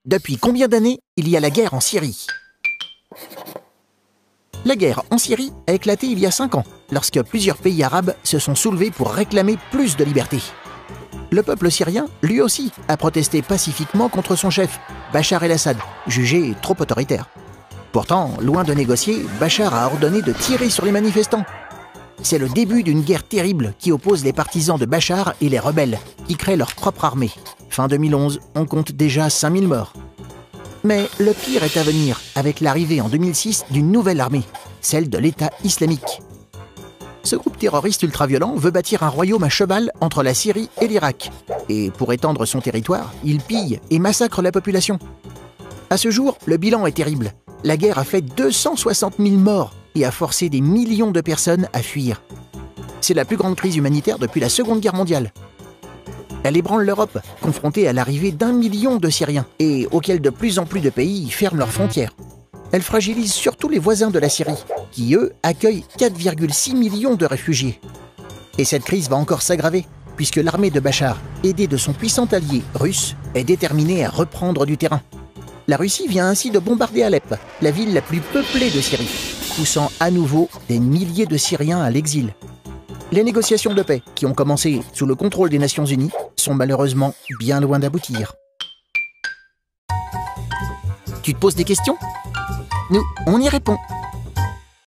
Depuis combien d'années il y a la guerre en Syrie? La guerre en Syrie a éclaté il y a 5 ans, lorsque plusieurs pays arabes se sont soulevés pour réclamer plus de liberté. Le peuple syrien, lui aussi, a protesté pacifiquement contre son chef, Bachar el-Assad, jugé trop autoritaire. Pourtant, loin de négocier, Bachar a ordonné de tirer sur les manifestants. C'est le début d'une guerre terrible qui oppose les partisans de Bachar et les rebelles, qui créent leur propre armée. Fin 2011, on compte déjà 5000 morts. Mais le pire est à venir, avec l'arrivée en 2006 d'une nouvelle armée, celle de l'État islamique. Ce groupe terroriste ultra-violent veut bâtir un royaume à cheval entre la Syrie et l'Irak. Et pour étendre son territoire, il pille et massacre la population. À ce jour, le bilan est terrible. La guerre a fait 260 000 morts et a forcé des millions de personnes à fuir. C'est la plus grande crise humanitaire depuis la Seconde Guerre mondiale. Elle ébranle l'Europe, confrontée à l'arrivée d'1 million de Syriens, et auquel de plus en plus de pays ferment leurs frontières. Elle fragilise surtout les voisins de la Syrie, qui, eux, accueillent 4,6 millions de réfugiés. Et cette crise va encore s'aggraver, puisque l'armée de Bachar, aidée de son puissant allié russe, est déterminée à reprendre du terrain. La Russie vient ainsi de bombarder Alep, la ville la plus peuplée de Syrie, poussant à nouveau des milliers de Syriens à l'exil. Les négociations de paix, qui ont commencé sous le contrôle des Nations Unies, sont malheureusement bien loin d'aboutir. Tu te poses des questions? Nous, on y répond.